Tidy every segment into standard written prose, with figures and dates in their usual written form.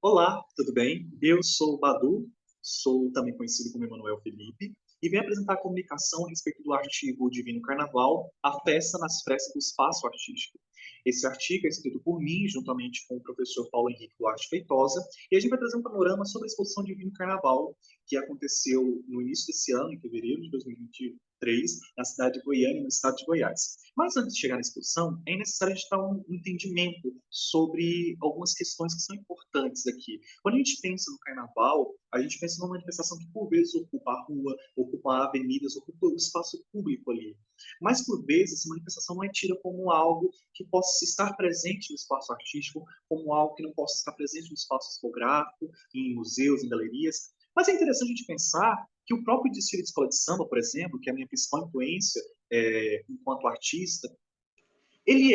Olá, tudo bem? Eu sou o Badu, sou também conhecido como Emanuel Felipe, e venho apresentar a comunicação a respeito do artigo Divino Carnaval, a festa nas frestas do espaço artístico. Esse artigo é escrito por mim, juntamente com o professor Paulo Henrique Duarte Feitosa, e a gente vai trazer um panorama sobre a exposição Divino Carnaval, que aconteceu no início desse ano, em fevereiro de 2023, na cidade de Goiânia, no estado de Goiás. Mas antes de chegar na exposição, é necessário a gente dar um entendimento sobre algumas questões que são importantes aqui. Quando a gente pensa no carnaval, a gente pensa numa manifestação que por vezes ocupa a rua, ocupa avenidas, ocupa o espaço público ali. Mas por vezes essa manifestação não é tida como algo que possa estar presente no espaço artístico, como algo que não possa estar presente no espaço discográfico, em museus, em galerias. Mas é interessante a gente pensar que o próprio desfile de escola de samba, por exemplo, que é a minha principal influência enquanto artista, ele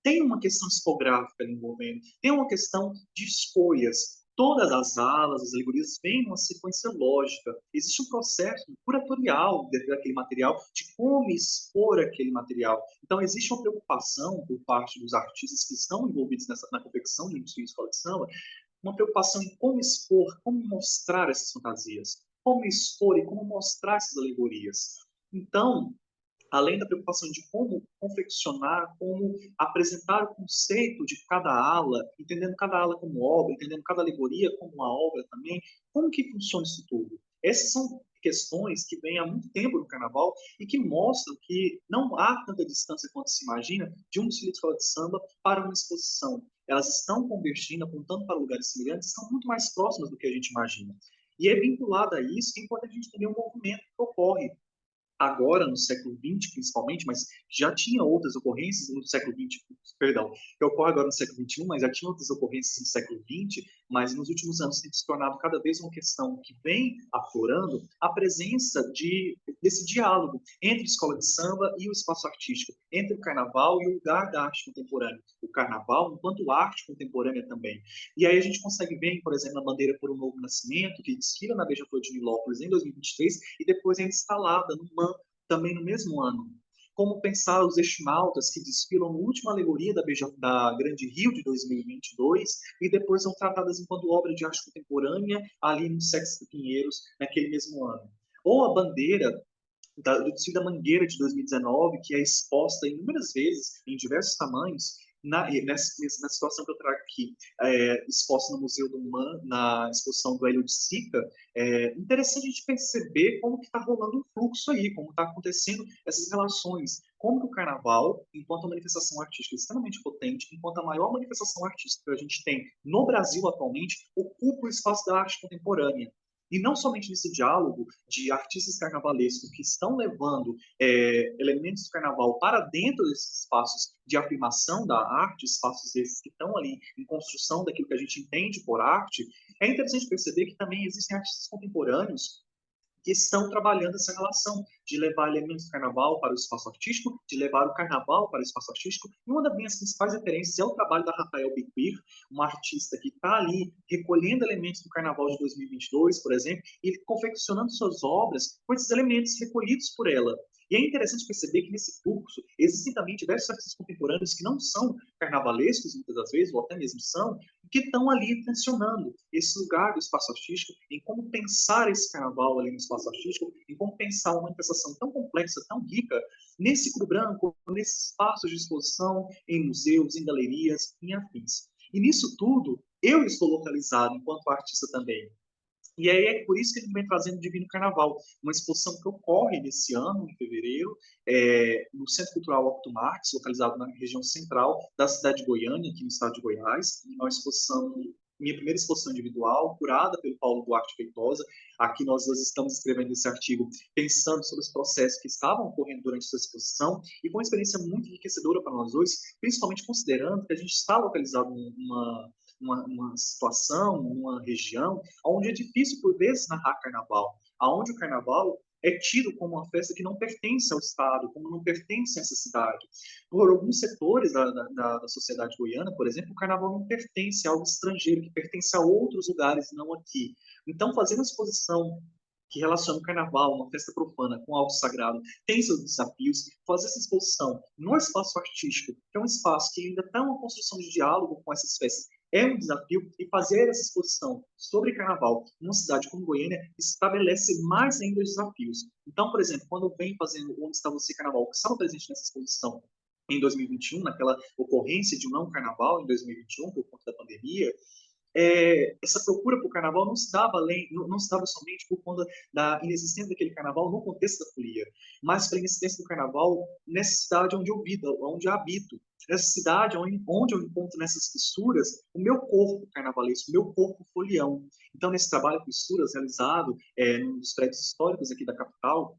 tem uma questão discográfica ali envolvendo, tem uma questão de escolhas. Todas as alas, as alegorias vêm numa sequência lógica. Existe um processo curatorial daquele material, de como expor aquele material. Então, existe uma preocupação por parte dos artistas que estão envolvidos na confecção de um desfile de escola de samba, uma preocupação em como expor, como mostrar essas fantasias, como expor e como mostrar essas alegorias. Então, além da preocupação de como confeccionar, como apresentar o conceito de cada ala, entendendo cada ala como obra, entendendo cada alegoria como uma obra também, como que funciona isso tudo? Essas são questões que vêm há muito tempo no Carnaval e que mostram que não há tanta distância quanto se imagina de um desfile de escola de samba para uma exposição. Elas estão convergindo, apontando para lugares semelhantes, estão muito mais próximas do que a gente imagina. E é vinculado a isso que é importante a gente entender o movimento que ocorre agora no século XX, principalmente, mas já tinha outras ocorrências no século XX, perdão, que ocorre agora no século XXI, mas já tinha outras ocorrências no século XX, mas nos últimos anos tem se tornado cada vez uma questão que vem aflorando a presença desse diálogo entre a escola de samba e o espaço artístico, entre o carnaval e o lugar da arte contemporânea. O carnaval enquanto arte contemporânea também. E aí a gente consegue ver, por exemplo, a bandeira por um novo nascimento, que desfila na Beija-Flor de Nilópolis em 2023 e depois é instalada no MAN também no mesmo ano. Como pensar os estimaltas que desfilam na última alegoria da Grande Rio de 2022 e depois são tratadas enquanto obra de arte contemporânea ali no Sexto Pinheiros naquele mesmo ano. Ou a bandeira do desfile da Mangueira de 2019, que é exposta inúmeras vezes, em diversos tamanhos, na situação que eu trago aqui, exposta no Museu do Man, na exposição do Hélio de Sica, interessante a gente perceber como que está rolando um fluxo aí, como está acontecendo essas relações, como que o Carnaval, enquanto uma manifestação artística extremamente potente, enquanto a maior manifestação artística que a gente tem no Brasil atualmente, ocupa o espaço da arte contemporânea. E não somente nesse diálogo de artistas carnavalescos que estão levando elementos do carnaval para dentro desses espaços de afirmação da arte, espaços esses que estão ali em construção daquilo que a gente entende por arte, é interessante perceber que também existem artistas contemporâneos que estão trabalhando essa relação de levar elementos do carnaval para o espaço artístico, de levar o carnaval para o espaço artístico. E uma das minhas principais referências é o trabalho da Rafael Biquir, uma artista que está ali recolhendo elementos do carnaval de 2022, por exemplo, e confeccionando suas obras com esses elementos recolhidos por ela. E é interessante perceber que nesse fluxo existem também diversos artistas contemporâneos que não são carnavalescos, muitas das vezes, ou até mesmo são, que estão ali tensionando esse lugar do espaço artístico, em como pensar esse carnaval ali no espaço artístico, em como pensar uma manifestação tão complexa, tão rica, nesse cru branco, nesses espaços de exposição, em museus, em galerias, em afins. E nisso tudo, eu estou localizado enquanto artista também. E aí é por isso que a gente vem trazendo o Divino Carnaval, uma exposição que ocorre nesse ano, em fevereiro, no Centro Cultural Otto Marx, localizado na região central da cidade de Goiânia, aqui no estado de Goiás. É uma exposição, minha primeira exposição individual, curada pelo Paulo Duarte Feitosa. Aqui nós estamos escrevendo esse artigo pensando sobre os processos que estavam ocorrendo durante essa exposição e com uma experiência muito enriquecedora para nós dois, principalmente considerando que a gente está localizado numa situação, numa região, onde é difícil, por vezes, narrar carnaval, aonde o carnaval é tido como uma festa que não pertence ao Estado, como não pertence a essa cidade. Por alguns setores da sociedade goiana, por exemplo, o carnaval não pertence a algo estrangeiro, que pertence a outros lugares, não aqui. Então, fazer uma exposição que relaciona o carnaval, uma festa profana, com algo sagrado, tem seus desafios. Fazer essa exposição no espaço artístico, que é um espaço que ainda está uma construção de diálogo com essas festas, é um desafio, e fazer essa exposição sobre carnaval numa cidade como Goiânia estabelece mais ainda desafios. Então, por exemplo, quando eu venho fazendo Onde Está Você Carnaval, que estava presente nessa exposição em 2021, naquela ocorrência de um não carnaval em 2021, por conta da pandemia, essa procura por carnaval não se dava além, não se dava somente por conta da inexistência daquele carnaval no contexto da folia, mas pela inexistência do carnaval nessa cidade onde eu vivo, onde eu habito, nessa cidade onde eu encontro nessas fissuras o meu corpo carnavalesco, o meu corpo folião. Então, nesse trabalho de fissuras realizado num dos prédios históricos aqui da capital,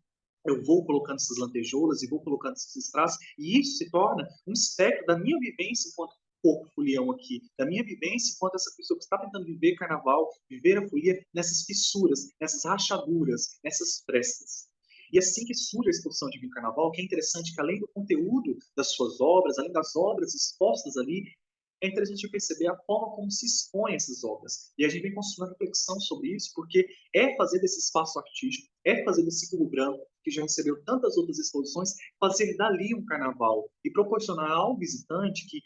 eu vou colocando essas lantejoulas e vou colocando esses strass, e isso se torna um espectro da minha vivência enquanto corpo folião aqui, da minha vivência enquanto essa pessoa que está tentando viver carnaval, viver a folia nessas fissuras, nessas rachaduras, nessas frestas. E assim que surge a exposição de Vinho Carnaval, que é interessante que além do conteúdo das suas obras, além das obras expostas ali, é interessante perceber a forma como se expõem essas obras. E a gente vem construindo uma reflexão sobre isso, porque é fazer desse espaço artístico, é fazer desse cubo branco, que já recebeu tantas outras exposições, fazer dali um carnaval e proporcionar ao visitante que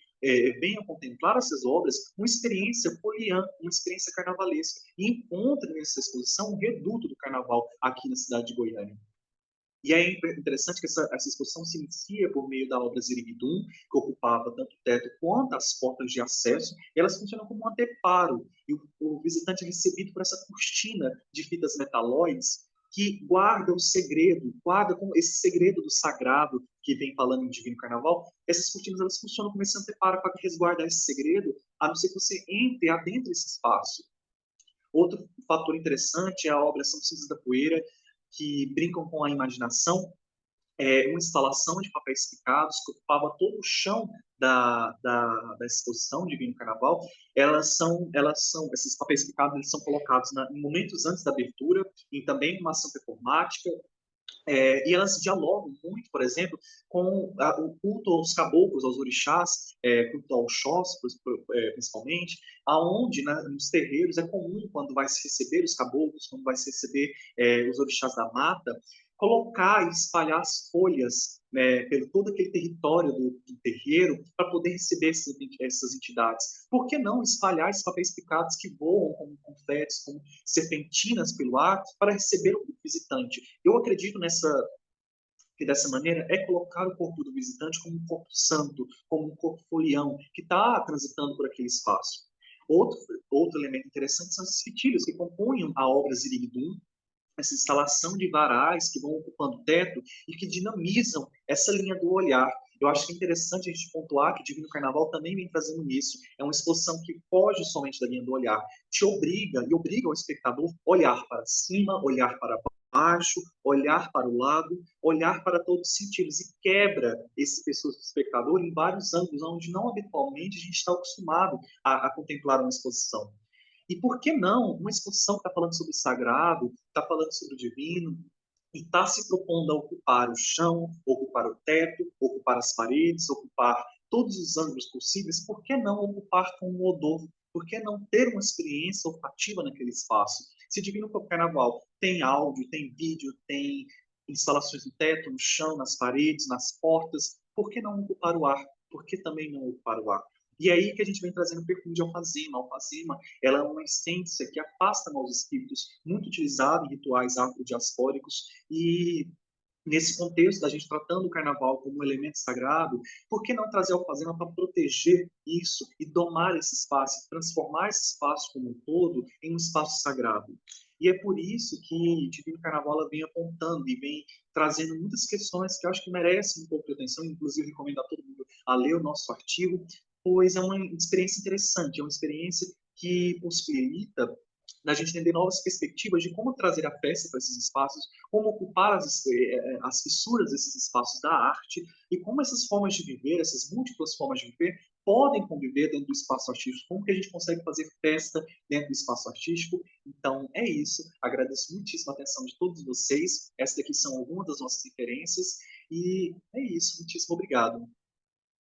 venha contemplar essas obras uma experiência poliana, uma experiência carnavalesca, e encontre nessa exposição um reduto do carnaval aqui na cidade de Goiânia. E é interessante que essa exposição se inicia por meio da obra Ziriguidum, que ocupava tanto o teto quanto as portas de acesso, e elas funcionam como um anteparo, e o visitante é recebido por essa cortina de fitas metalóides que guarda o segredo, guarda com esse segredo do sagrado que vem falando em Divino Carnaval. Essas cortinas elas funcionam como esse anteparo para resguardar esse segredo, a não ser que você entre adentro desse espaço. Outro fator interessante é a obra São Cisnes da Poeira, que brincam com a imaginação, uma instalação de papéis picados que ocupava todo o chão da exposição de Vinho Carnaval. Esses papéis picados eles são colocados em momentos antes da abertura e também uma ação performática, e elas dialogam muito, por exemplo, com o culto aos caboclos, aos orixás, culto aos Oxós, principalmente, aonde nos terreiros é comum, quando vai se receber os caboclos, quando vai se receber os orixás da mata, colocar e espalhar as folhas pelo todo aquele território do terreiro para poder receber essas entidades. Por que não espalhar esses papéis picados que voam como confetes, como serpentinas pelo ar, para receber o visitante? Eu acredito que dessa maneira é colocar o corpo do visitante como um corpo santo, como um corpo folião, que está transitando por aquele espaço. Outro, outro elemento interessante são esses fitilhos que compunham a obra Ziriguidum, essa instalação de varais que vão ocupando o teto e que dinamizam essa linha do olhar. Eu acho que é interessante a gente pontuar que Divino Carnaval também vem trazendo isso. É uma exposição que foge somente da linha do olhar, te obriga e obriga o espectador a olhar para cima, olhar para baixo, olhar para o lado, olhar para todos os sentidos e quebra esse pessoa do espectador em vários ângulos, onde não habitualmente a gente está acostumado a contemplar uma exposição. E por que não uma exposição que está falando sobre o sagrado, está falando sobre o divino, e está se propondo a ocupar o chão, ocupar o teto, ocupar as paredes, ocupar todos os ângulos possíveis, por que não ocupar com um odor? Por que não ter uma experiência olfativa naquele espaço? Se Divino Carnaval tem áudio, tem vídeo, tem instalações no teto, no chão, nas paredes, nas portas, por que não ocupar o ar? Por que também não ocupar o ar? E é aí que a gente vem trazendo o perfume de alfazema. A alfazema, ela é uma essência que afasta maus espíritos, muito utilizada em rituais afrodiaspóricos. E nesse contexto da gente tratando o carnaval como um elemento sagrado, por que não trazer a alfazema para proteger isso e domar esse espaço, transformar esse espaço como um todo em um espaço sagrado? E é por isso que Divino Carnaval ela vem apontando e vem trazendo muitas questões que eu acho que merecem um pouco de atenção, inclusive recomendo a todo mundo a ler o nosso artigo, pois é uma experiência interessante, é uma experiência que possibilita da gente entender novas perspectivas de como trazer a festa para esses espaços, como ocupar as fissuras desses espaços da arte e como essas formas de viver, essas múltiplas formas de viver, podem conviver dentro do espaço artístico, como que a gente consegue fazer festa dentro do espaço artístico. Então, é isso. Agradeço muitíssimo a atenção de todos vocês. Essas daqui são algumas das nossas referências. E é isso. Muitíssimo obrigado.